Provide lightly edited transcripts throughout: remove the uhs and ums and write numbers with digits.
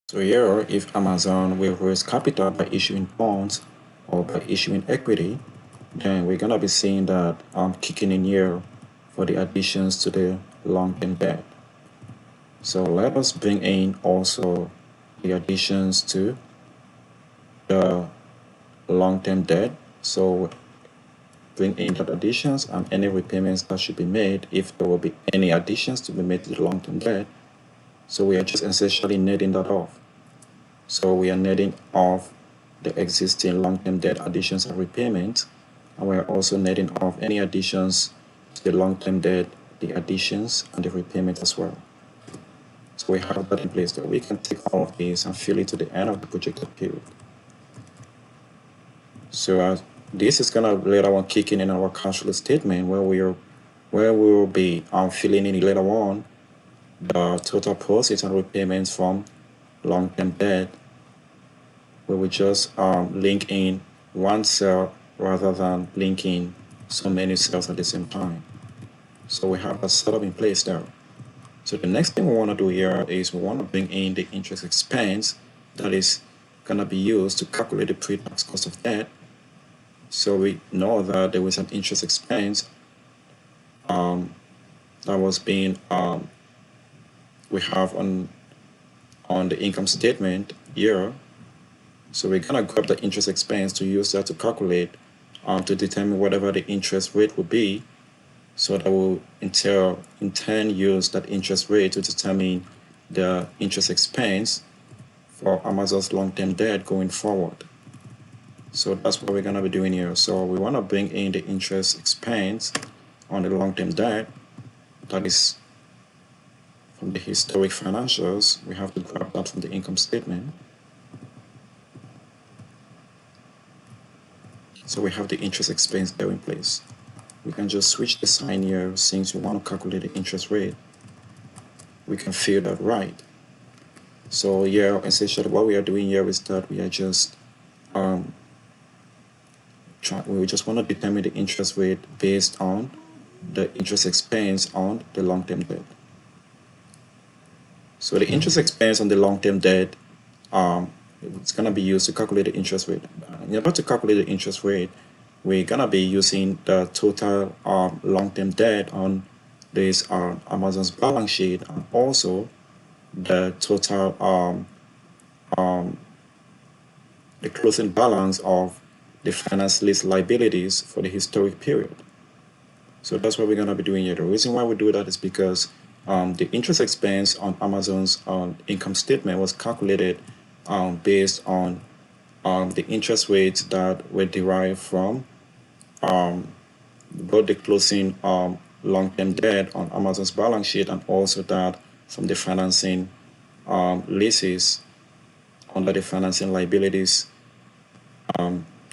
So here, if Amazon will raise capital by issuing bonds or by issuing equity, then we're gonna be seeing that kicking in here for the additions to the long-term debt. So let us bring in also the additions to the long-term debt. So bring in the additions and any repayments that should be made if there will be any additions to be made to the long-term debt. So we are just essentially netting that off. So we are netting off the existing long-term debt additions and repayments, and we are also netting off any additions to the long-term debt, the additions and the repayment as well. So we have that in place there. We can take all of these and fill it to the end of the projected period. So this is gonna later on kick in our cash flow statement where we will be filling in later on the total proceeds and repayments from long-term debt, where we just link in one cell rather than linking so many cells at the same time. So we have a setup in place there. So the next thing we want to do here is we want to bring in the interest expense that is going to be used to calculate the pre-tax cost of debt. So we know that there was an interest expense that was being we have on the income statement here. So we're gonna grab the interest expense to use that to calculate to determine whatever the interest rate will be. So that will in turn use that interest rate to determine the interest expense for Amazon's long-term debt going forward. So that's what we're gonna be doing here. So we wanna bring in the interest expense on the long-term debt. That is from the historic financials. We have to grab that from the income statement. So we have the interest expense there in place. We can just switch the sign here since we want to calculate the interest rate. We can fill that right. So yeah, essentially what we are doing here is that we are just we just want to determine the interest rate based on the interest expense on the long-term debt. So the interest expense on the long-term debt, it's gonna be used to calculate the interest rate. In order to calculate the interest rate, we're gonna be using the total long-term debt on this Amazon's balance sheet and also the total the closing balance of the finance lease liabilities for the historic period. So that's what we're gonna be doing here. The reason why we do that is because the interest expense on Amazon's income statement was calculated based on the interest rates that were derived from both the closing long-term debt on Amazon's balance sheet and also that from the financing leases under the financing liabilities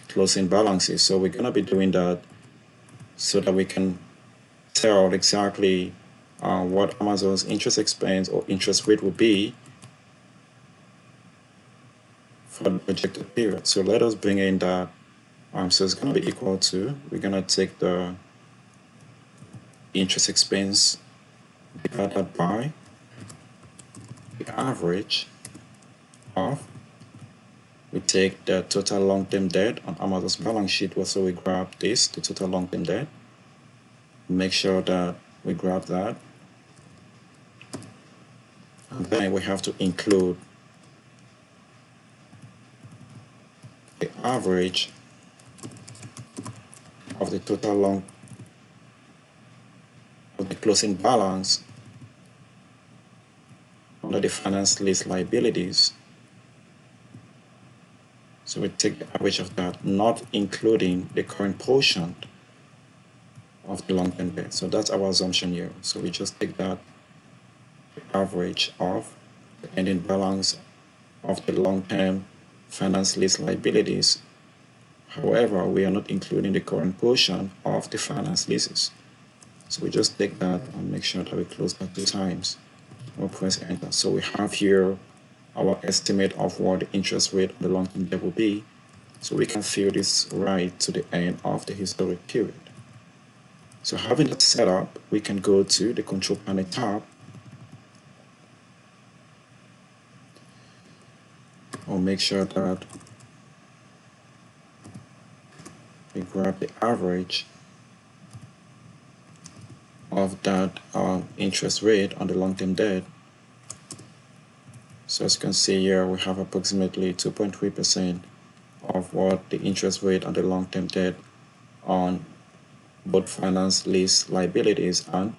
closing balances. So we're gonna be doing that so that we can tell exactly what Amazon's interest expense or interest rate will be for the projected period. So let us bring in that. So it's going to be equal to, we're going to take the interest expense divided by the average of, we take the total long-term debt on Amazon's balance sheet. So we grab this, the total long-term debt. Make sure that we grab that. And then we have to include the average of the total of the closing balance under the finance lease liabilities. So we take the average of that, not including the current portion of the long-term debt. So that's our assumption here. So we just take that, the average of the ending balance of the long-term finance lease liabilities. However, we are not including the current portion of the finance leases. So we just take that and make sure that we close that 2 times. We'll press enter. So we have here our estimate of what the interest rate of the long-term debt will be. So we can fill this right to the end of the historic period. So having that set up, we can go to the control panel tab. I'll make sure that we grab the average of that interest rate on the long-term debt. So as you can see here, we have approximately 2.3% of what the interest rate on the long-term debt on both finance lease liabilities and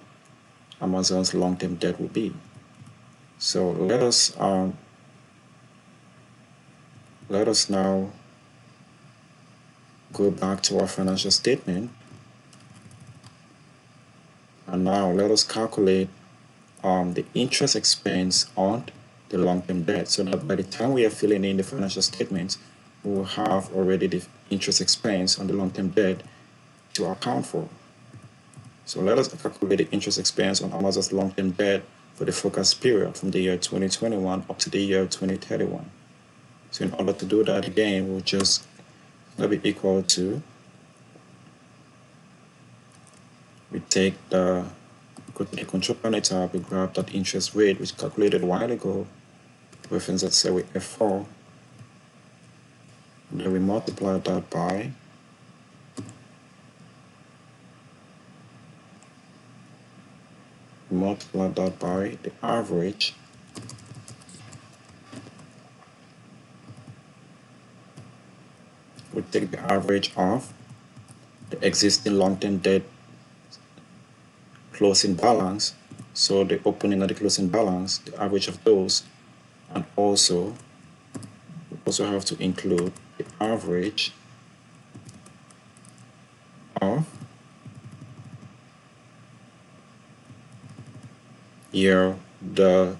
Amazon's long-term debt will be. So let us now go back to our financial statement, and now let us calculate the interest expense on the long-term debt, so that by the time we are filling in the financial statements, we will have already the interest expense on the long-term debt to account for. So let us calculate the interest expense on Amazon's long-term debt for the forecast period from the year 2021 up to the year 2031. So in order to do that, again, we'll just be equal to, we take the, go to the control panel tab, we grab that interest rate which calculated a while ago, reference, let's say with F4, then we multiply that by the average we take the average of the existing long-term debt closing balance, so the opening and the closing balance, the average of those, and also we also have to include the average of here the